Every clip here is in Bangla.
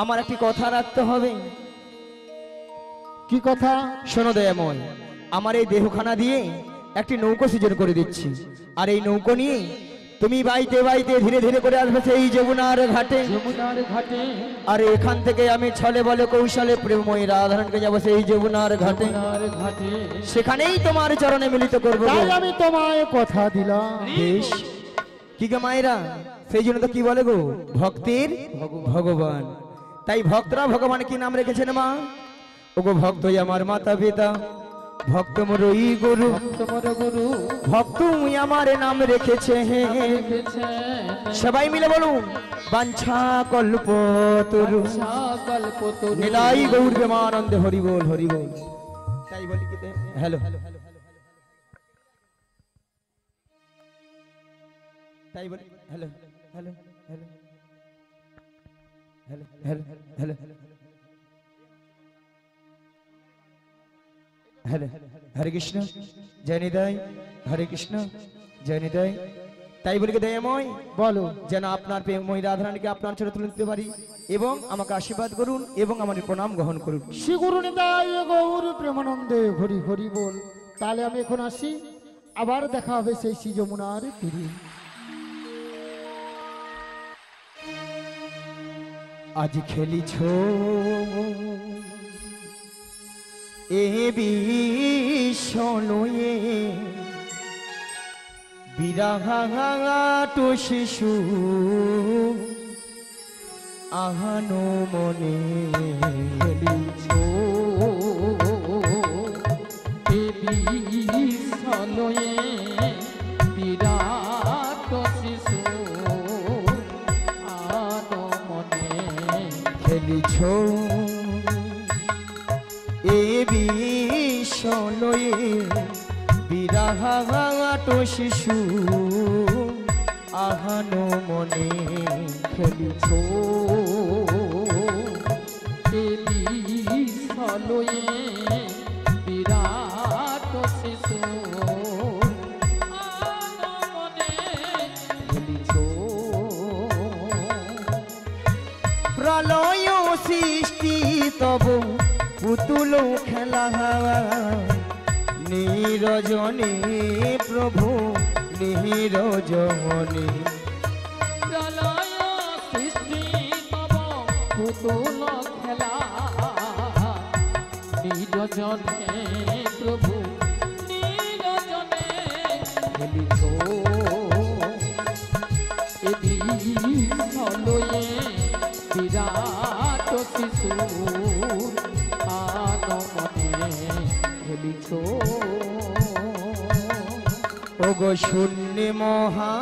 আমার একটি কথা রাখতে হবে। কি কথা? শোনো দয়াময়, আমার এই দেহখানা দিয়ে একটি নৌকো সৃজন করে দিচ্ছি, আর এই নৌকো নিয়ে তুমি বাইতে বাইতে ধীরে ধীরে করে আসবে সেই যমুনার ঘাটে। যমুনার ঘাটে। আর এখান থেকে আমি ছলে বলে কৌশলে প্রেমময়ী রাধারণকে যাবো সেই যমুনার ঘাটে। ঘাটে সেখানেই তোমার চরণে মিলিত করবো। তাই আমি তোমায় কথা দিলাম। বেশ, কি গো মায়েরা, সেই জন্য তো কি বলে গো, ভক্তির ভগবান। তাই ভক্তরা ভগবান কি নাম রেখেছেন মা? ওগো ভক্তই আমার মাতা পিতা, ভক্ত মোরই গুরু, তোমার গুরু ভক্ত আমার নাম রেখেছে। সবাই মিলে বলুন, বাঞ্ছা কল্প তরু নিলাই গৌর প্রেমানন্দে হরি বল হরি বল। তাই বলি কি? হ্যালো, তাই বলি hello hello hello hello hello hello hello. Hare Krishna জয় নিতাই, হরে কৃষ্ণ জয় নিতাই। তাই বলি দয়াময়, বলো। যেন আপনার প্রেমময়ী রাধারানীকে আপনার চরণে তুলে নিতে পারি এবং আমাকে আশীর্বাদ করুন এবং আমার প্রণাম গ্রহণ করুন। শ্রী গুরু নিতাই গৌর প্রেমানন্দে হরি হরি বল। তাহলে আমি এখন আসি, আবার দেখা হবে সেই শ্রী যমুনার তীরে। আজ খেলিছ এ বিষয়ে বিরাট শিশু আহানো মনে। খেলিছ এ বিষয়ে বিরাট শিশু আনো মনে। খেলিছ এ বিষয়ে বিরাট শিশু আহানো মনে। খেলিছ এ বিষয়ে বিরাট শিশু আনো মনে। খেলিছ প্রলয় সৃষ্টি তব পুতুল খেলা নিরজনে প্রভু নিরজনে। প্রলয় সৃষ্টি তব পুতুল খেলা নিরজনে প্রভু নিরজনে। খেলিছ এ বিষয়ে বিরাট শিশু আনো মনে। খেলিছ ওগো শূন্য মহা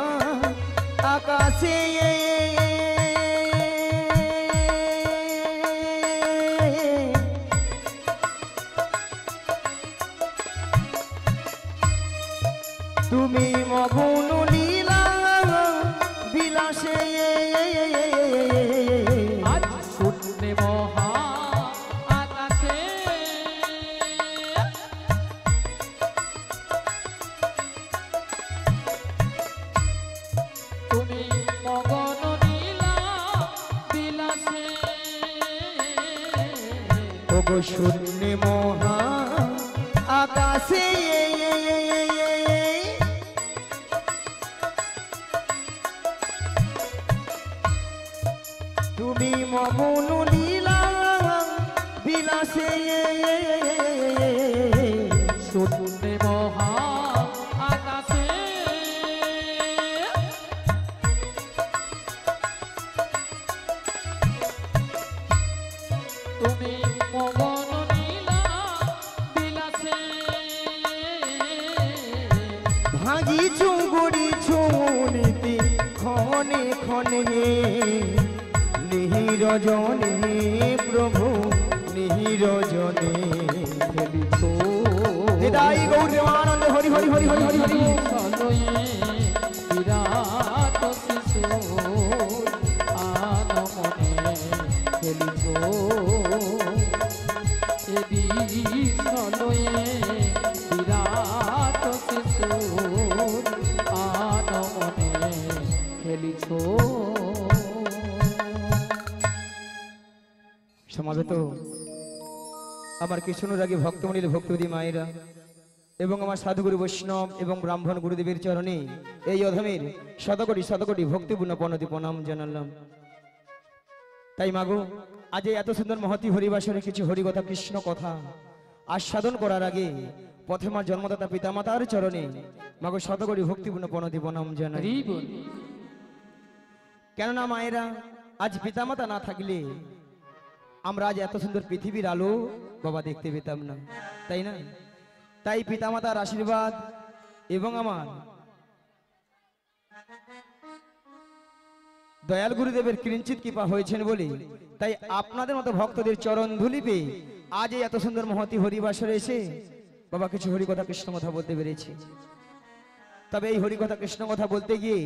আকাশে তুমি মগ্ন লীলা বিলাসে। আজ শূন্য মহা আকাশে তুমি মগন নীলা বিলাসে। ওগো শূন্য মহা আকাশে তুমি মগ্ন লীলা বিলাসে। শূন্য মহা আকাশে তুমি মগন নীলা বিলাসে। ভাঙিছু গড়িছু নীতি ক্ষণে ক্ষণে নিরজনে প্রভু নিরজনে। খেলিছ নিতাই গৌর প্রেমানন্দে হরি হরি হরি হরি হরি হরি। বিরাট শিশু আনো মনে। খেলিছ এ বিষয়ে বিরাট শিশু আনো মনে। খেলিছ সমাবেত আমার কৃষ্ণরাগী ভক্তমণির ভক্তবতী মায়েরা এবং আমার সাধুগুরু বৈষ্ণব এবং ব্রাহ্মণ গুরুদেবের চরণে এই অধমের শতকোটি শতকোটি ভক্তিপূর্ণ প্রণতি প্রণাম জানালাম। তাই মাগো, আজ এই এত সুন্দর মহতি হরিবাসরে কিছু হরিকথা কৃষ্ণ কথা আস্বাদন করার আগে পথে আমার জন্মদাতা পিতামাতার চরণে মাগো শতকোটি ভক্তিপূর্ণ প্রণতি প্রণাম জানাই। কেননা মায়েরা, আজ পিতামাতা না থাকলে আমরা আজ এত সুন্দর পৃথিবীর আলো বাবা দেখতে পেতাম না, তাই না? তাই পিতামাতার আশীর্বাদ এবং আমার দয়াল গুরুদেবের কিঞ্চিত কৃপা হয়েছেন বলে তাই আপনাদের মতো ভক্তদের চরণ ধুলি পেয়ে আজ এই এত সুন্দর মহতি হরিবাসরে এসে বাবা কিছু হরিকথা কৃষ্ণ কথা বলতে পেরেছি। তবে এই হরিকথা কৃষ্ণ কথা বলতে গিয়ে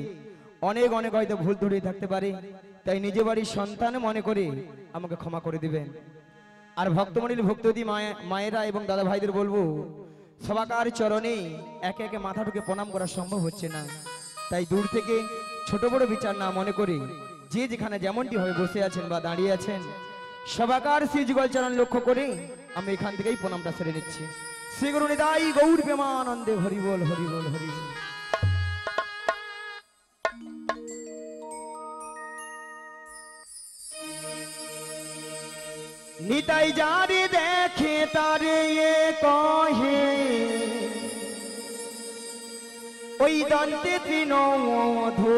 অনেক অনেক হয়তো ভুল ধরে থাকতে পারে, তাই নিজে বাড়ির সন্তান মনে করে আমাকে ক্ষমা করে দিবেন। আর ভক্তমণির ভক্তদি মায়েরা এবং দাদা ভাইদের বলবো, সবাকার চরণে একে একে মাথা ঢুকে প্রণাম করা সম্ভব হচ্ছে না, তাই দূর থেকে ছোট বড় বিচার না মনে করে যে যেখানে যেমনটি হয়ে বসে আছেন বা দাঁড়িয়ে আছেন সবাকার শ্রী যুগল চরণ লক্ষ্য করে আমি এখান থেকেই প্রণামটা সেরে নিচ্ছি। শ্রী গুরু নিতাই গৌর প্রেমানন্দে হরি বল হরি বল হরি বল। নিতাই যারে দেখে তারে কহে ওই দন্তে তৃণমধুরি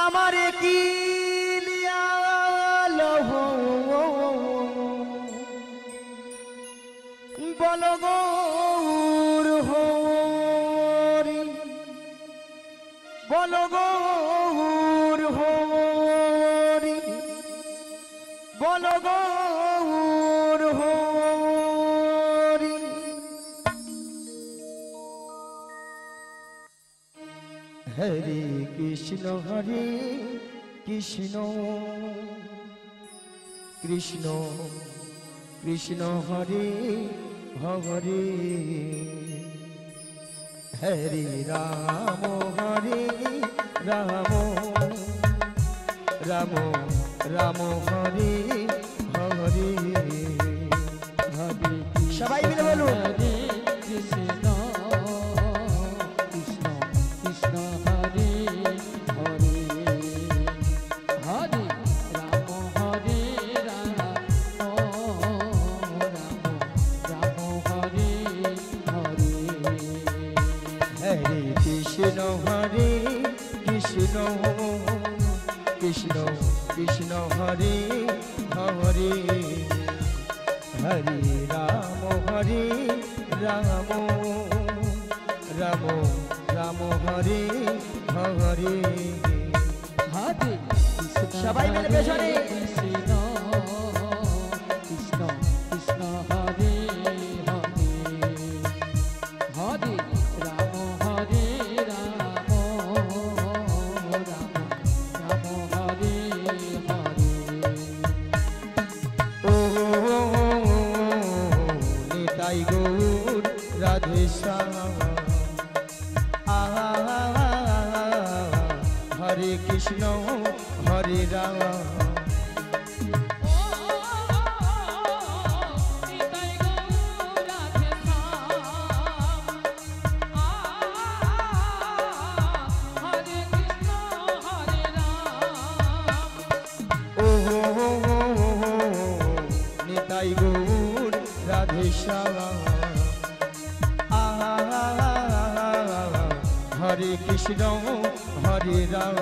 আমারে কি বল গৌর হরি বল গৌর হরি বল গৌর হরি। হরে কৃষ্ণ কৃষ্ণ কৃষ্ণ কৃষ্ণ হরে হরে হরে রাম হরে রাম রাম রাম হরে হরে হরে। সবাই মিলে বলুন, কৃষ্ণ কৃষ্ণ কৃষ্ণ হরে হরে হরে রাম হরে রাম রাম হরে হরে হরে কৃষ্ণ হরে কৃষ্ণ কৃষ্ণ কৃষ্ণ হরে হরে হরে রাম হরে রাম রাম রাম হরে হরে হরে সবাই মিলে পেছনে। কৃষ্ণ কৃষ্ণ কৃষ্ণ হরে হরে হরে রাম হরে রাম রাম রাম হরে হরে। ও নিতাই গৌর রাধে শ্যাম হরে কৃষ্ণ হরে রাম নিতাই গৌর রাধে শ্যাম হরে কৃষ্ণ হরে রাম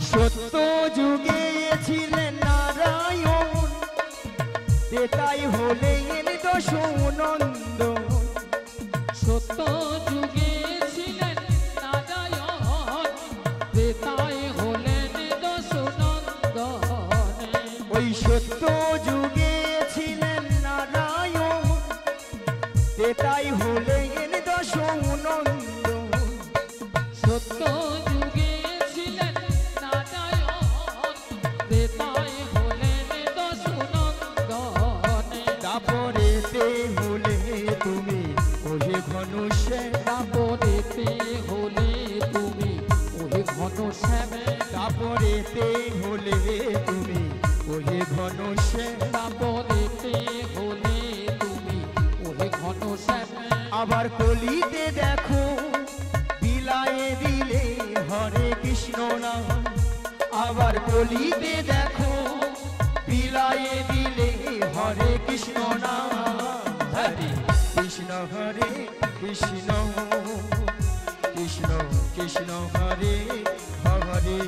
সত্য যুগে ছিলেন নারায়ণ তেতাই হলেন দশনন্দ। সত্য যুগে ছিলেন নারায়ণ ত্রেতায় হলেন দশনন্দনে। ওই সত্য যুগে ছিলেন নারায়ণ তেতাই হলেন দশনন্দ। সত্য যুগে ছিলেন নারায়ণ ত্রেতায় হলেন দশনন্দনে দাপরেতে হলে তুমি ওহে ঘনশ্যাম দাপরেতে হলে তুমি ওহে ঘনশ্যামে দাপরেতে হলে তুমি ওহে ঘনশ্যাম দাপরেতে হলে তুমি ওহে ঘনশ্যামে আবার কলিতে দেখো বিলায়ে দিলে হরে কৃষ্ণ নাম আবার কলিতে দেখো বিলায়ে দিলে হরে কৃষ্ণ নাম হরে কৃষ্ণ কৃষ্ণ কৃষ্ণ কৃষ্ণ হরে হরে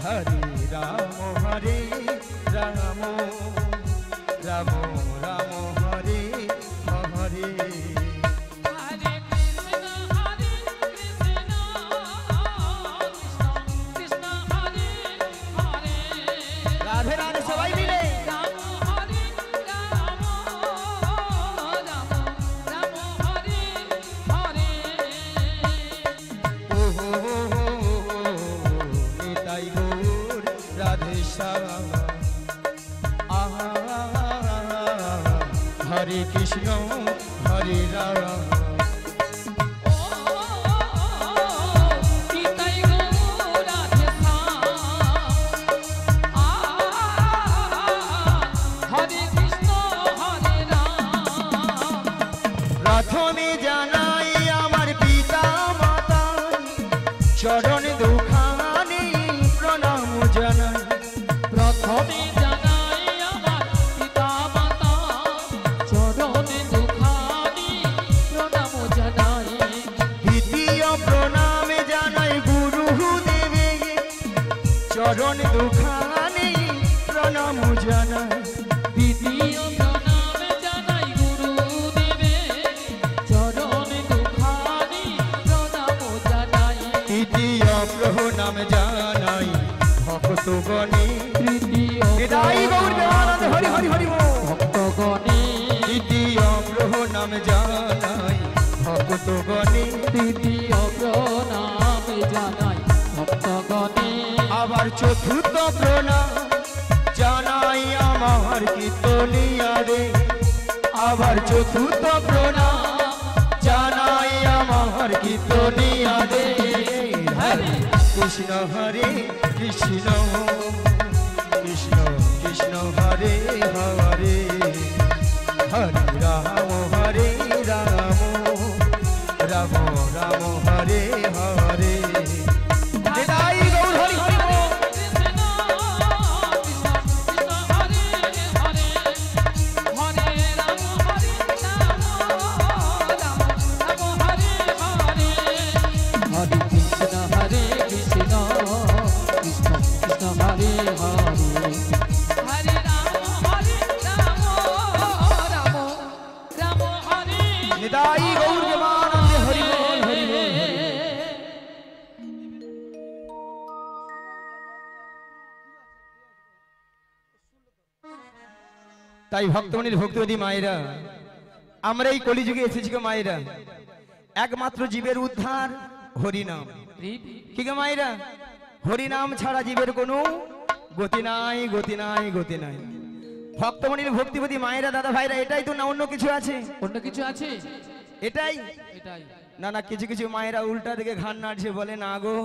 হরে রাম রাম রাম রাম হরে হরে হরে কৃষ্ণ কৃষ্ণ কৃষ্ণ হরে হরে রাধে রাধে সবাই মিলে রাম হরে রাম রাম রাম হরে হরে ও হো নিতাই গৌর রাধে শ্যাম আহা হরে কৃষ্ণ হরে রাম নিতাই গৌর রাধে হরে কৃষ্ণ হরে রাম প্রথমে জানাই আমার পিতা মাতা চরণ দুখানে প্রণাম জানাই প্রথমে জানাই আমার পিতা মাতা চরণে দুখানি প্রণাম জানাই দ্বিতীয় প্রণাম জানাই গুরু দেবে চরণ দুখানে প্রণাম জানাই দ্বিতীয় প্রণাম জানাই গুরুদেবে চরণে দুখানি প্রণাম জানাই তৃতীয় প্রণাম জানাই ভক্তগণে তৃতীয় নিতাই গৌর প্রেমানন্দ হরি হরি হরি বল। ভক্তগণে তৃতীয় প্রণাম জানাই ভক্তগণে তৃতীয় প্রণাম জানাই ভক্তগণে আবার চতুর্থ প্রণাম জানাই আমার কীর্তনিয়া রে আবার চতুর্থ প্রণাম জানাই আমার কীর্তনিয়া রে হরে কৃষ্ণ কৃষ্ণ কৃষ্ণ কৃষ্ণ হরে হরে হরে রাম রাম রাম হরে হরে নিতাই গৌর হরি হরি বল। কৃষ্ণ কৃষ্ণ কৃষ্ণ হরে হরে হরে রাম রাম রাম হরে হরে হরে কৃষ্ণ কৃষ্ণ কৃষ্ণ কৃষ্ণ হরে হরে হরে রাম রাম রাম হরে নিতাই গৌর প্রেমানন্দে হরি বল হরি বল। তাই ভক্তমণির ভক্তিবতী মায়েরা আমরা এই কলিযুগে এসেছি গো মায়েরা একমাত্র জীবের উদ্ধার হরিনাম কি গো মায়েরা হরিনাম ছাড়া জীবের কোনো গতি নাই গতি নাই গতি নাই ভক্তমণির ভক্তিবতী মায়েরা দাদা ভাইরা এটাই তো না অন্য কিছু আছে অন্য কিছু আছে এটাই এটাই না না কিছু কিছু মায়েরা উল্টা থেকে ঘান নাড়ছে বলে না গো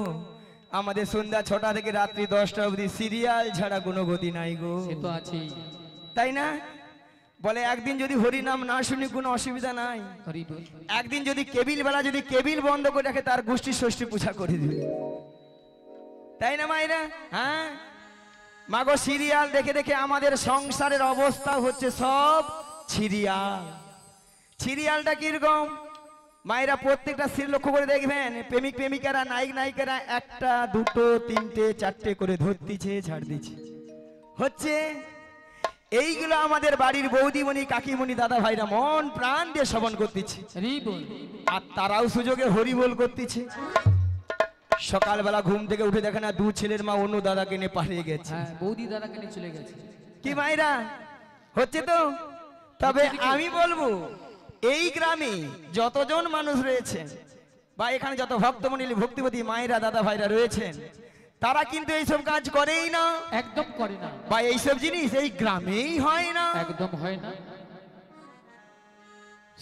আমাদের সন্ধ্যা 6টা থেকে রাত্রি 10টা অবধি সিরিয়াল ছাড়া কোনো গতি নাই গো সে তো আছেই তাই না বলে একদিন যদি হরিনাম না শুনি কোনো অসুবিধা নাই হরি বল একদিন যদি কেবিল বেলা যদি কেবিল বন্ধ করে রাখে তার গোষ্ঠী ষষ্ঠী পূজা করে দিবে তাই না মায়েরা হ্যাঁ মাগো সিরিয়াল দেখে দেখে আমাদের সংসারের অবস্থা হচ্ছে সব সিরিয়াল সিরিয়ালটা কিরকম মায়েরা প্রত্যেকটা সিরিয়াল লক্ষ্য করে দেখবেন প্রেমিক প্রেমিকারা নায়ক নায়িকারা একটা দুটো তিনটে চারটে করে ধরতিছে ছাড় দিচ্ছে হচ্ছে এইগুলো আমাদের বাড়ির বৌদিমণি কাকিমণি দাদা ভাইরা মন প্রাণ দিয়ে শ্রবণ করতেছে হরি বল আর তারাও সুযোগে হরিবোল করতেছে সকালবেলা ঘুম থেকে উঠে দেখে না দু ছেলের মা অন্য দাদাকে নিয়ে পালিয়ে গেছে হ্যাঁ বৌদি দাদাকে নিয়ে চলে গেছে কি মায়েরা হচ্ছে তো তবে আমি বলবো এই গ্রামে যতজন মানুষ রয়েছে বা এখানে যত ভক্তমণ্ডলী ভক্তিবতী মায়েরা দাদা ভাইরা রয়েছেন তারা কিন্তু এইসব কাজ করেই না, একদম করে না, বা এইসব জিনিস এই গ্রামেই হয় না, একদম হয় না।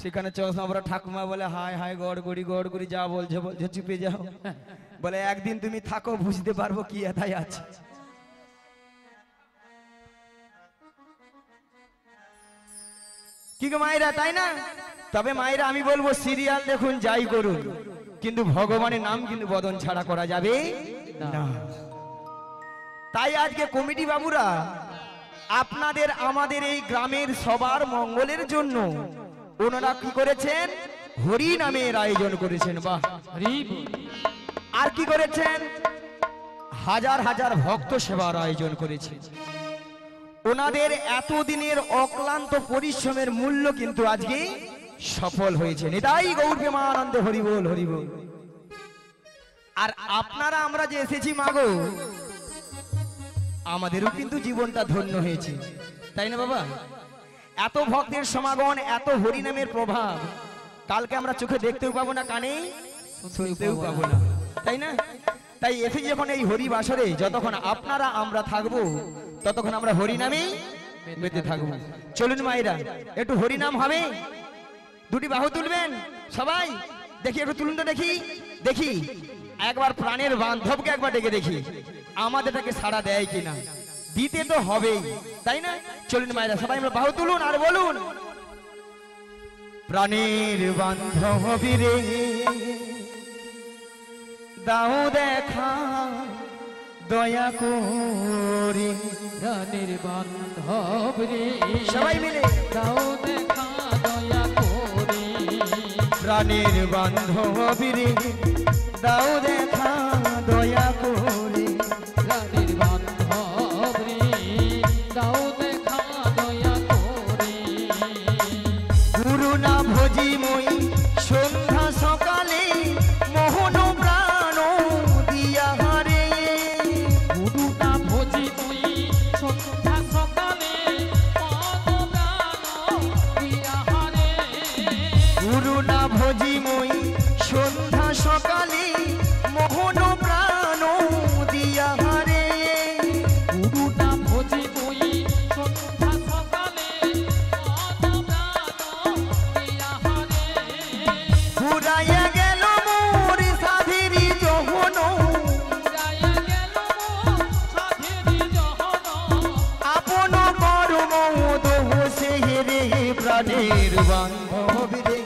সেখানে চশমাবরা ঠাকুমা বলে হায় হায় গড় গড়ি যা বলছে বলছে চুপে যাও, বলে একদিন তুমি থাকো বুঝতে পারবো কি এথায় আছে। কি গো মায়েরা, তাই না? তবে মায়েরা আমি বলবো সিরিয়াল দেখুন যাই করুন, কিন্তু ভগবানের নাম কিন্তু বদন ছাড়া করা যাবে না। তাই আজকে কমিটি বাবুরা আপনাদের আমাদের এই গ্রামের সবার মঙ্গলের জন্য ওনারা কি করেছেন, হরি নামের আয়োজন করেছেন। বাহ! হরি বল। আর কি করেছেন, হাজার হাজার ভক্ত সেবার আয়োজন করেছেন। ওনাদের এতদিনের অক্লান্ত পরিশ্রমের মূল্য কিন্তু আজকে সফল হয়েছে। নিতাই গৌর প্রেমানন্দে হরি বল হরি বল। আর আপনারা আমরা যে এসেছি মাগো, আমাদেরও কিন্তু জীবনটা ধন্য হয়েছে, তাই না বাবা? এত ভক্তের সমাগম, এত হরিনামের প্রভাব কালকে আমরা চোখে দেখতেও পাবো না, কানে শুনতেও পাবো না, তাই না? তাই এসে যখন এই হরি বাসরে যতক্ষণ আপনারা আমরা থাকবো ততক্ষণ আমরা হরিনামেই মেতে থাকবো। চলুন মায়েরা একটু হরিনাম হবে, দুটি বাহু তুলবেন সবাই, দেখি একটু তুলুন তো দেখি, দেখি একবার প্রাণের বান্ধবকে একবার ডেকে দেখি আমাদেরটাকে সাড়া দেয় কিনা, দিতে তো হবেই, তাই না? চলুন মায়েরা সবাই আমরা বাহু তুলুন আর বলুন, প্রাণের বান্ধব রে দাও দেখা দয়া করে, প্রাণের বান্ধব রে সবাই মিলে দাও দেখা দয়া করে, প্রাণের বান্ধব রে দাও দেখা দয়া করে, প্রাণের বান্ধব রে দাও দেখা দয়া করে, গুরু না ভজি মই সন্ধ্যা সকালে মোহন প্রাণ দিয়া হারে, গুরু না ভজি তুই সন্ধ্যা সকালে মন প্রাণ দিয়া হারে, গুরু না ভজি মই সন্ধ্যা সকালে মোহন প্রাণ দিয়া হারে, গুরু না ভজি তুই সন্ধ্যা সকালে মন প্রাণ দিয়া হারে, ফুরাইয়া গেল মোর সাধেরি যৌবন, উড়াইয়া গেল সাধেরি জহন, আপন কর্ম দোহ সেরে প্রাণের বান্ধব রে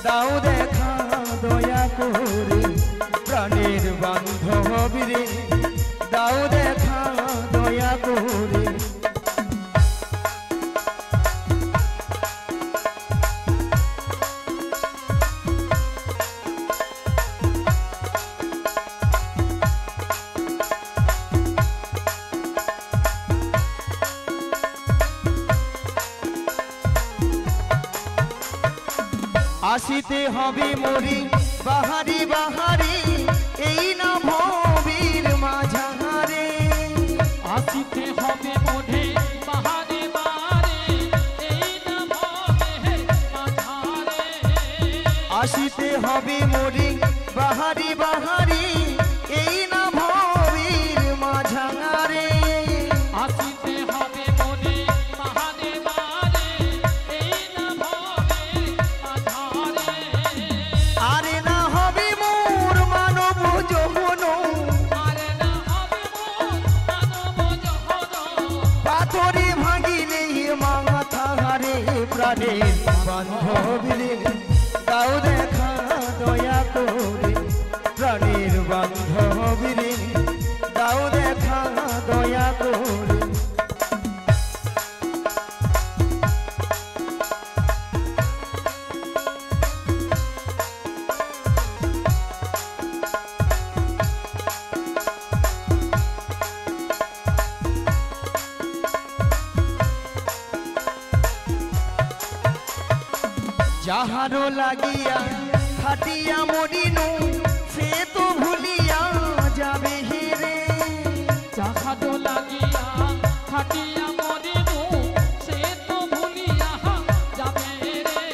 দাও দেখা দয়া করে, প্রাণের বান্ধব রে দাও দেখা দয়া করে। আসিতে হবে মরি বাহারি বাহারি, এই না ভবির মাঝারে, আসিতে হবে মনে বাহারে বাহারে, এই না ভবে মাঝারে, আসিতে হবে মরি বাহারি বাহারি, এই না ভবির মাঝারে, আসিতে হবে মনে বাহারে বাহারে, এই না ভবে মাঝারে, আরে না হবে মোর মানব যৌবন, আরে না হবে মোর মানব জহন, পাথরে ভাঙিলে মাথা হারে, প্রাণের বান্ধব রে দাও দেখা দয়া করে, প্রাণের বান্ধব রে দাও দেখা দয়া করে। যাহারো লাগিয়া খাটিয়া মরিনু সে তো ভুলিয়া যাবে হেরে, যাহারো লাগিয়া খাটিয়া মরিনু সে তো ভুলিয়া যাবে রে,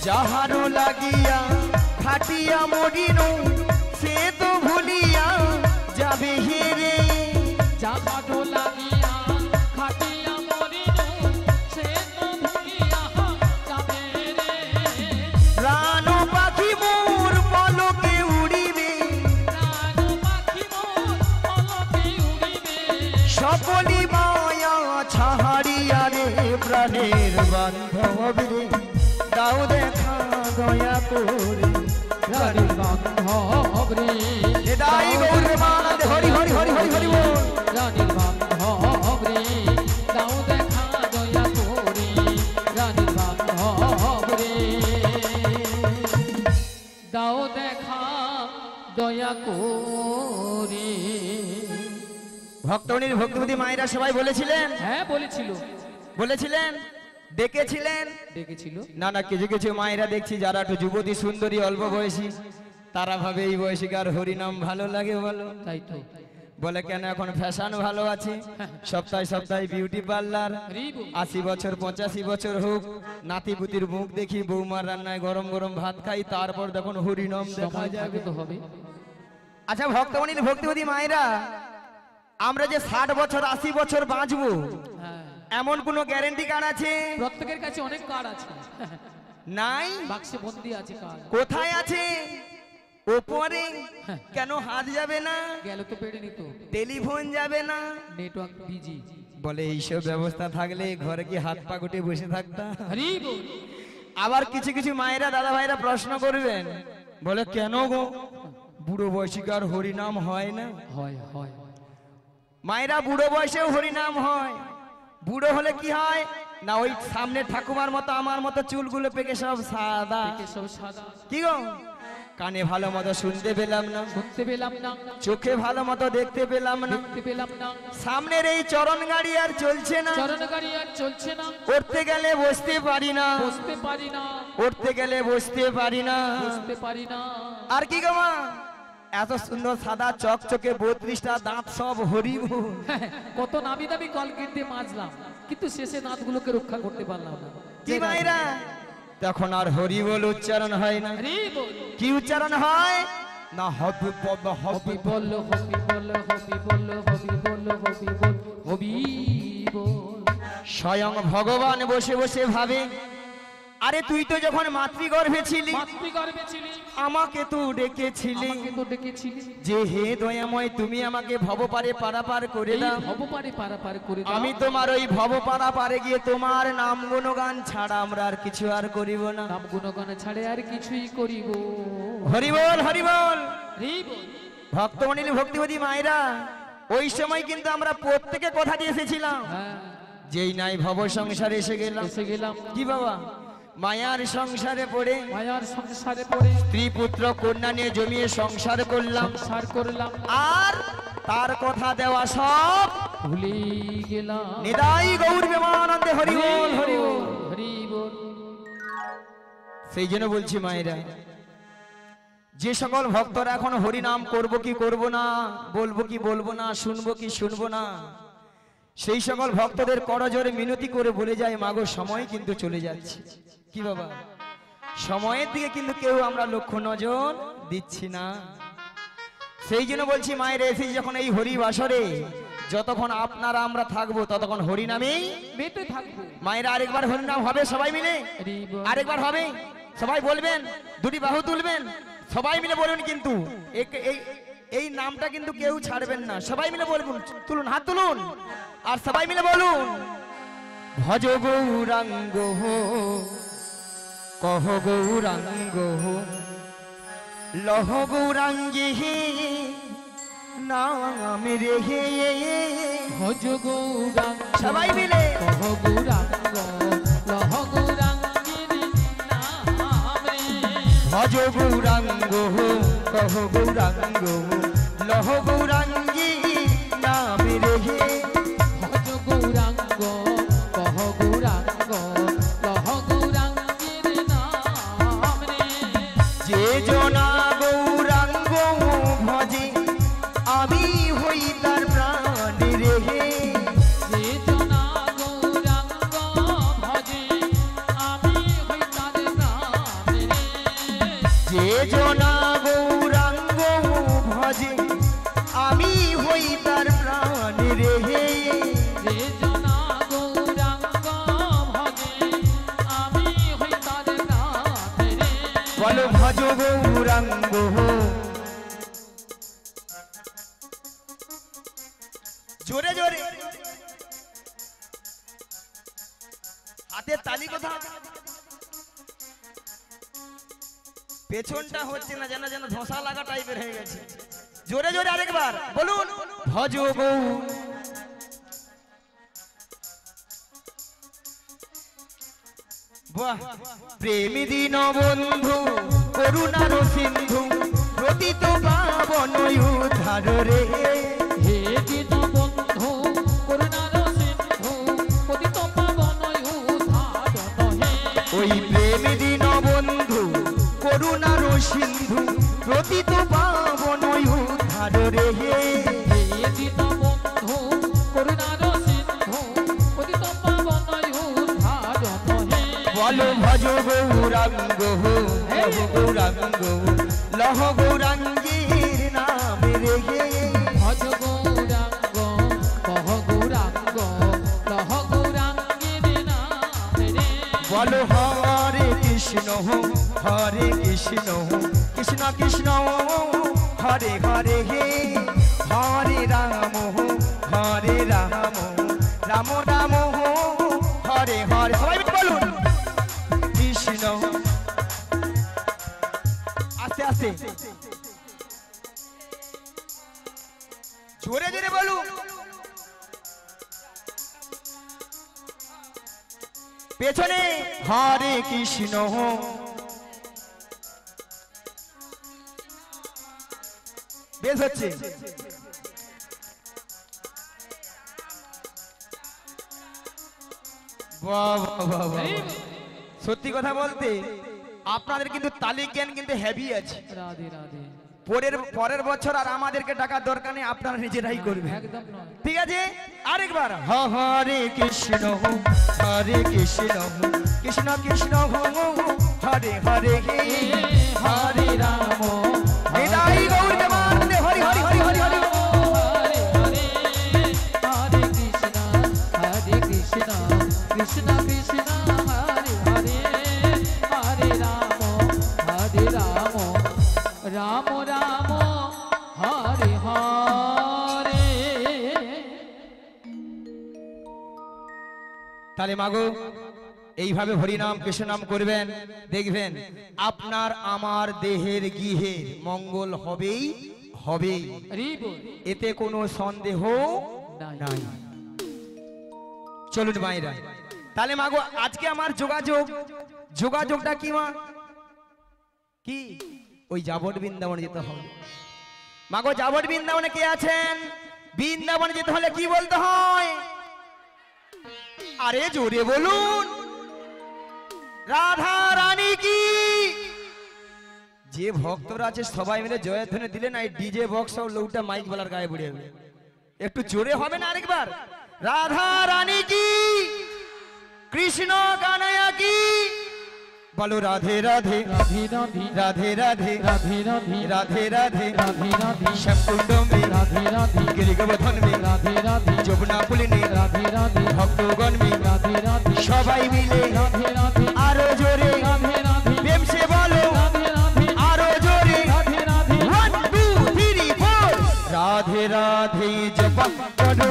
যাহারো লাগিয়া খাটিয়া মরিনু সে তো ভুলিয়া যাবে হেরে যা বাডো লাগিয়া খাটিয়া মরিনু সে তো ভুলিয়া যাবে রে প্রাণ পাখি মোর পলকে উড়িবে প্রাণ পাখি মোর পলকে উড়িবে সকলি মায়া ছাড়িয়া রে প্রাণের বান্ধব রে দাও দেখা দয়া করে রানীর বান্ধব রে নিতাই গৌর প্রেমানন্দে হরি হরি হরি হরি হরি বল রানীর বান্ধব রে দাও দেখা দয়া করে রানীর বান্ধব রে দাও দেখা দয়া করে ভক্তমণির ভক্তিপতি মায়েরা সবাই বলেছিলেন হ্যাঁ বলেছিলেন ডেকেছিলেন ডেকেছিল না না কিছু কিছু মায়েরা দেখছি যারা একটু যুবতী সুন্দরী অল্প বয়সী তারা ভাবে এই বয়সীকার হরিনাম ভালো লাগে বলো তাই তো বলে কেন এখন ফ্যাশন ভালো আছে সপ্তাহে সপ্তাহে বিউটি পার্লার হরি বল। 80 বছর 85 বছর হোক নাতিপুতির মুখ দেখি বৌমার রান্নায় গরম গরম ভাত খাই তারপর দেখুন হরিনাম দেখা সময় যাবে থাকে তো হবে আচ্ছা ভক্তমণির ভক্তিপতি মায়েরা আমরা যে 60 বছর 80 বছর বাঁচবো হ্যাঁ এমন কোনো গ্যারেন্টি কার্ড আছে প্রত্যেকের কাছে অনেক কার্ড আছে নাই বাক্সে বন্দি আছে কার্ড কোথায় আছে ওপরে কেন হাত যাবে না গেল তো পেড়ে নিত টেলিফোন যাবে না নেটওয়ার্ক বিজি বলে এইসব ব্যবস্থা থাকলে ঘরে কি হাত পা গুটে বসে থাকতাম হরি বল। আবার কিছু কিছু মায়েরা দাদা ভাইরা প্রশ্ন করবেন বলে কেন গো বুড়ো বয়সীকার হরিনাম হয় না হয় হয় মায়েরা বুড়ো বয়সেও হরিনাম হয় বুড়ো হলে কি হয় না ওই সামনে ঠাকুমার মতো আমার মতো চুলগুলো পেকে সব সাদা একে সব সাদা কি গো কানে ভালো মতো শুনতে পেলাম না শুনতে পেলাম না চোখে ভালো মতো দেখতে পেলাম না দেখতে পেলাম না সামনের এই চরণ গাড়ি আর চলছে না চরণ গাড়ি আর চলছে না উঠতে গেলে বসতে পারি না বসতে পারি না উঠতে গেলে বসতে পারি না বসতে পারি না আর কি গো মা এত সুন্দর সাদা চকচকে 32টা দাঁত সব হরিব কত নামি দামি কলগেট দিয়ে মাজলাম কিন্তু শেষে দাঁতগুলোকে রক্ষা করতে পারলাম না কি মাইরা তখন আর হরি বল উচ্চারণ হয় না হরি বল। কি উচ্চারণ হয় না হবি পদ হবি হবি বল হবি বল হবি বল হবি বল হবি বল হবি বল স্বয়ং ভগবান বসে বসে ভাবে আরে তুই তো যখন মাতৃগর্ভে ছিলি মাতৃগর্ভে ছিলি আমাকে তো ডেকেছিলি আমাকে তো ডেকেছিলি যে হে দয়াময় তুমি আমাকে ভবপারে পারাপার করে এই দাও ভবপারে পারাপার করে দাও। আমি তোমার ওই ভবপারা পারে গিয়ে তোমার নাম গুণগান ছাড়া আমরা আর কিছু আর করিব না নাম গুণগান ছাড়ে আর কিছুই করিব হরিবল হরিবল হরি বল। ভক্তমণিল ভক্তিপতি মায়েরা ওই সময় কিন্তু আমরা প্রত্যেকে কথা দিয়ে এসেছিলাম হ্যাঁ যেই নাই ভব সংসারে এসে গেলাম এসে গেলাম কি বাবা মায়ার সংসারে পড়ে মায়ার সংসারে পড়ে স্ত্রী পুত্র কন্যা নিয়ে জমিয়ে সংসার করলাম সংসার করলাম আর তার কথা দেওয়া সব ভুলে গেলাম নিদাই গৌর প্রেমানন্দে হরি বল হরি বল হরি বল। সেই জন্য বলছি মায়েরা যে সকল ভক্তরা এখন হরি নাম করব কি করব না বলবো কি বলবো না শুনবো কি শুনবো না সেই সকল ভক্তদের করজোরে মিনতি করে বলে যায় মাগো সময় কিন্তু চলে যাচ্ছে কি বাবা সময়ের দিকে কিন্তু কেউ আমরা লক্ষ্য নজর দিচ্ছি না সেই জন্য বলছি মায়ের এসে যখন এই হরি বাসরে যতক্ষণ আপনারা আমরা থাকবো ততক্ষণ হরি নামেই মেতে থাকবো মায়ের আরেকবার হরিনাম হবে সবাই মিলে হরি বল। আরেকবার হবে সবাই বলবেন দুটি বাহু তুলবেন সবাই মিলে বলবেন কিন্তু এই নামটা কিন্তু কেউ ছাড়বেন না সবাই মিলে বলবেন তুলুন হাত তুলুন আর সবাই মিলে বলুন ভজ গৌরাঙ্গ কহ গৌরাঙ্গ লহ গৌরাঙ্গী নাম রে ভজ গৌরাঙ্গ সবাই মিলে কহ গৌরাঙ্গ লহ গৌরাঙ্গের নাম রে ভজ গৌরাঙ্গ কহ গৌরাঙ্গ লহ গৌরাঙ্গী নাম রে ভজ গৌরাঙ্গ কহ গৌরাঙ্গ লহ গৌরাঙ্গের নাম রে যে জনা গৌরাঙ্গ ভজে আমি হই তার প্রাণ রে যে জনা গৌরাঙ্গ ভজে আমি হই তাদের নাম রে যে জনা গৌরাঙ্গ ভজে আমি রে হে যে জনা গৌরাঙ্গ ভজে আমি হই তার নাথ রে। বলো ভজ গৌরাঙ্গ জোরে জোরে হাতের তালি কোথা পেছনটা হচ্ছে না যেন যেন ধোসা লাগা টাইপের হয়ে গেছে জোরে জোরে আরেকবার বলুন ভজ গৌ বাহ প্রেমী দীন বন্ধু করুণার সিন্ধু প্রতীত পাবন উদ্ধার রে হে দীন বন্ধু করুণার সিন্ধু পতিত পাবন উদ্ধারণ হে। ওই প্রেমী দীন বন্ধু করুণার সিন্ধু প্রতীত পাবন উদ্ধার রে হে দীন বন্ধু করুণার সিন্ধু পতিত পাবন উদ্ধারণ হে। বলো ভজ গৌরাঙ্গ গৌরাঙ্গ লহ গৌরাঙ্গীর নাম রে ভজ গৌরাঙ্গ কহ গৌরাঙ্গ লহ গৌরাঙ্গের নাম রে। বলো হরে কৃষ্ণ কৃষ্ণ কৃষ্ণ হরে হরে হে হরে রাম রাম রাম হরে হরে সবাই মিলে বলুন কৃষ্ণ আস্তে আস্তে জোরে জোরে বলুন পেছনে হরে কৃষ্ণ বেশ হচ্ছে বাহ বাহ বাহ বাহ। সত্যি কথা বলতে আপনাদের কিন্তু তালি জ্ঞান কিন্তু হেভি আছে রাধে রাধে পরের বছর আর আমাদেরকে টাকার দরকার নেই আপনারা নিজেরাই করবেন একদম নয়। ঠিক আছে আরেকবার হরে কৃষ্ণ কৃষ্ণ কৃষ্ণ হরে হরে হরে রাম হৃদয় গৌর দেবানন্দে হরি হরি হরি হরি হরি হরে কৃষ্ণ কৃষ্ণ কৃষ্ণ হরে হরে হরে রাম রাম রাম হরে হরে। তাহলে মাগো এইভাবে হরিনাম কৃষ্ণ নাম করবেন দেখবেন আপনার আমার দেহের গৃহের মঙ্গল হবেই হবেই এতে কোনো সন্দেহ নাই চলুন মায়েরা তাহলে মাগো আজকে আমার যোগাযোগটা কি মা কি ওই যাবট বৃন্দাবনে যেতে হবে মাগো যাবট বৃন্দাবনে কে আছেন বৃন্দাবনে যেতে হলে কি বলতে হয় আরে জোরে বলুন রাধা রানী কি যে ভক্তরা আছে সবাই মিলে জয়ধ্বনি দিলে না এই ডিজে বক্স আর লৌটা মাইক বলার গায়ে পড়ে যাবে একটু জোরে হবে না আরেকবার রাধা রানী কি কৃষ্ণ কানাইয়া কি বলো রাধে রাধে রাধে রাধে রাধে রাধে রাধে রাধে রাধে রাধে রাধে রাধে শ্যামকুণ্ড মে রাধে রাধে গিরিগোবর্ধন মে রাধে রাধে যমুনা পুলিনে রাধে রাধে ভক্তগণ মে রাধে রাধে সবাই মিলে রাধে রাধে আরো জোরে রাধে রাধে প্রেম সে বলো রাধে রাধে আরো জোরে রাধে রাধে 1 2 3 4 রাধে রাধে জপ করো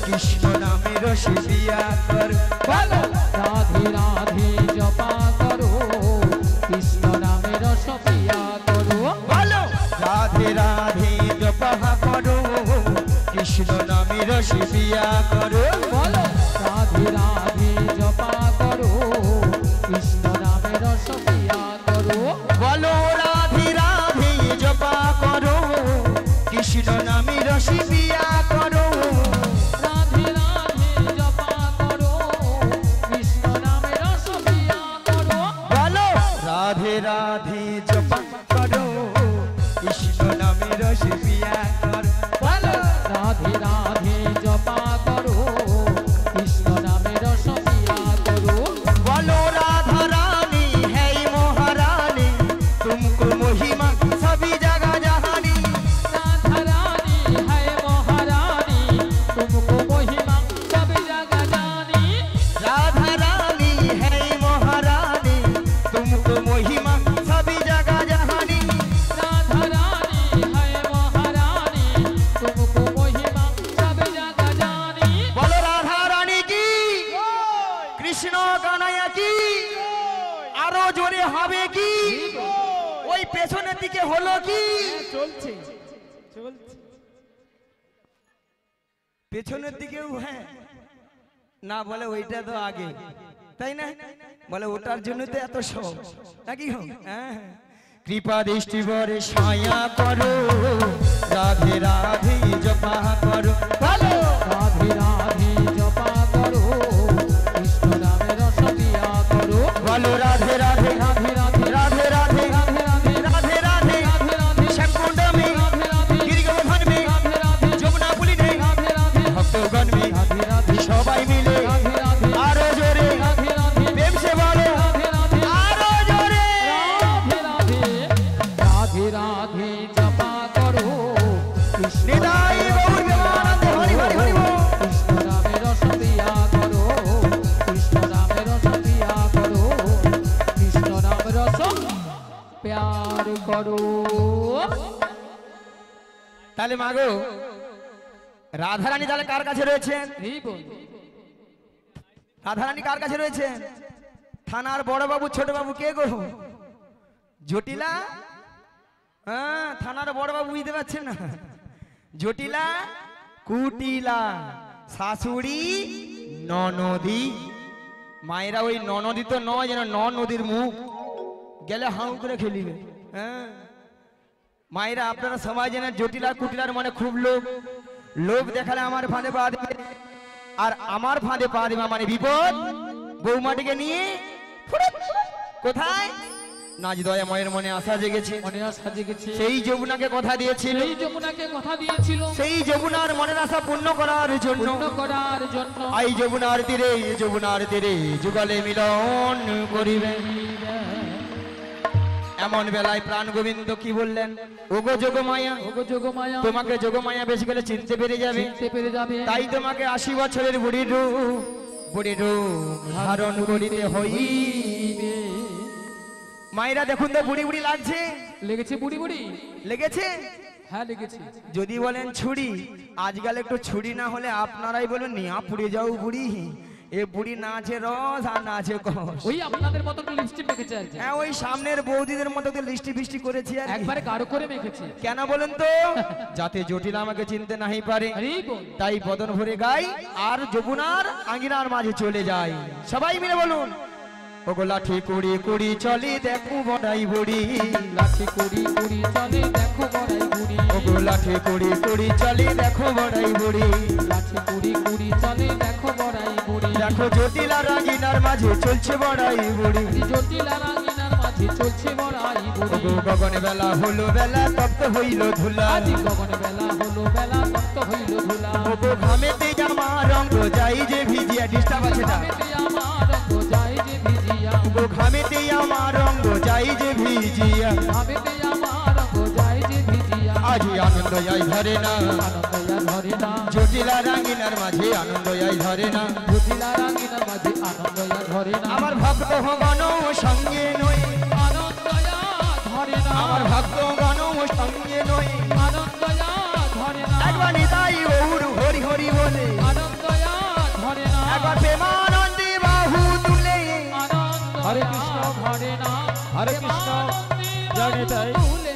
কৃষ্ণ নামে রস দিয়া কর বলো রাধে রাধে জপা করো কৃষ্ণ নামে রস পিয়া করো বলো রাধে রাধে জপ করো কৃষ্ণ নামে রস দিয়া করো বলো রাধে রাধে জপা করো কৃষ্ণ নামে রস পিয়া করো বলো রাধে রাধে জপ করো কৃষ্ণ নামে রস দিয়া করো রাধে রাধে জপা করো কৃষ্ণ নামে রস পিয়া করো বলো রাধে রাধে জপ করো কৃষ্ণ নামে রস পিয়া করো বলো রাধে রাধে জপা করো কৃষ্ণ নামে রস পিয়া জোরে হবে কি? ওই পেছনের দিকে হলো কি? চলছে চলছে। পেছনের দিকেও হ্যাঁ না বলে ওইটা তো আগে, তাই না? বলে ওটার জন্য তো এত শখ নাকি? হ্যাঁ, কৃপা দৃষ্টি বরে ছায়া করো, রাধে রাধে জপা করো, ভালো রাধে রাধে জপা করো, কৃষ্ণ নামের রস পিয়া করো। বলো রাধে রাধে রাধে রাধে রাধে রাধে রাধে রাধে রাধে রাধে রাধে রাধে শ্যামকুণ্ড মে রাধে রাধে গিরিগোবর্ধন মে রাধে রাধে যমুনা পুলি নে রাধে রাধে ভক্তগণ মে রাধে রাধে সবাই মিলে রাধে রাধে আরো জোরে রাধে রাধে প্রেম সে বলো রাধে রাধে আরো জোরে রাধে রাধে রাধে রাধে জপা করো, কৃষ্ণ নিতাই গৌর প্রেমানন্দে হরি হরি হরি বল। কৃষ্ণ নামের রস পিয়া করো, কৃষ্ণ নামের রস পিয়া করো, কৃষ্ণ নামের রস প্যার করো। তাহলে মাগো রাধারানী তাহলে কার কাছে রয়েছেন? এই বল রাধারানী কার কাছে রয়েছেন? থানার বড় বাবু ছোট বাবু কে গো? জটিলা? হ্যাঁ, থানার বড় বাবু বুঝতে পারছেন না? জটিলা কুটিলা শাশুড়ি ননদি। মায়েরা ওই ননদি তো নয়, যেন নদীর মুখ গেলে হাউ করে খেলিবে। হ্যাঁ মায়েরা আপনারা সবাই জানেন জটিলা কুটিলার মানে খুব লোভ, লোভ দেখালে আমার ফাঁদে পা দেবে, আর আমার ফাঁদে পা দেবে মানে বিপদ। বৌমাটিকে নিয়ে ফুরুত, কোথায়? নাচ দয়া মায়ের মনে আশা জেগেছে, মনে আশা জেগেছে, সেই যমুনাকে কথা দিয়েছিল, সেই যমুনাকে কথা দিয়েছিল সেই যমুনার মনের আশা পূর্ণ করার জন্য পূর্ণ করার জন্য আই যমুনার তীরে যুগলে মিলন করিবে। এমন বেলায় প্রাণ গোবিন্দ কি বললেন? ওগো যোগমায়া, ওগো যোগমায়া, তোমাকে যোগমায়া বেশি করে চিনতে পেরে যাবে, চিনতে পেরে যাবে, তাই তোমাকে 80 বছরের বুড়ির রূপ ধারণ করিতে হইবে। মায়েরা দেখুন তো বুড়ি বুড়ি লাগছে, লেগেছে বুড়ি বুড়ি, লেগেছে? হ্যাঁ লেগেছে। যদি বলেন ছুরি, আজকাল একটু ছুরি না হলে আপনারাই বলুন নিয়া পুড়ে যাও বুড়ি। এ বুড়ি না আছে রস আর না আছে কষ। ওই আপনাদের মতো লিপস্টিক মেখেছে আর কি, হ্যাঁ ওই সামনের বৌদিদের মতো তো লিস্টি বৃষ্টি করেছি আর কি। একবারে গাঢ় করে মেখেছে। কেন বলেন তো? যাতে জটিল আমাকে চিনতে নাই পারে, আরে বল, তাই বদন ভরে গাই আর যমুনার আঙ্গিনার মাঝে চলে যাই। সবাই মিলে বলুন, ওগো লাঠি কুড়ি কুড়ি চলি দেখো বড়াই বুড়ি, লাঠি কুড়ি কুড়ি চলে দেখো বড়াই বুড়ি, ওগো লাঠি কুড়ি কুড়ি চলি দেখো বড়াই বুড়ি, লাঠি কুড়ি কুড়ি চলে দেখো বড়াই বুড়ি, দেখো জটিলার আঙ্গিনার মাঝে চলছে বড়াই বুড়ি। জটিলা রাঙিনার মাঝে চলছে বড়াই বুড়ি, ওগো গগনে বেলা হলো বেলা তপ্ত হইল ধুলা, আজ গগন বেলা হলো বেলা তপ্ত হইল ধুলা, ওগো ঘামেতে আমার রঙ যাই যে ভিজিয়া। ডিস্টার্ব আছে না? ঘামেতে আমার রঙ যায় যে ভিজিয়া, ওগো ঘামেতে আমার রঙ যাই যে ভিজিয়া, ঘামেতে আমার রঙ যায় যে ভিজিয়া, আজি আনন্দ আই ধরে না, আনন্দয়া ধরে না, জটিলা রাঙ্গিনার মাঝে আনন্দ আই ধরে না, জটিলা রাঙিনার মাঝে আনন্দয়া ধরে না, আমার ভক্ত গণ সঙ্গে নয়, আনন্দয়া ধরে না, আমার ভক্ত গণ সঙ্গে নয়, আনন্দয়া ধরে না, একবার নিতাই গৌর হরি হরি বলে, আনন্দয়া ধরে না, একবার প্রেমানন্দে বাহু তুলে, আনন্দ হরে কৃষ্ণ, ধরে না, হরে কৃষ্ণ, প্রেমানন্দে জয় নিতাই। বাহু তুলে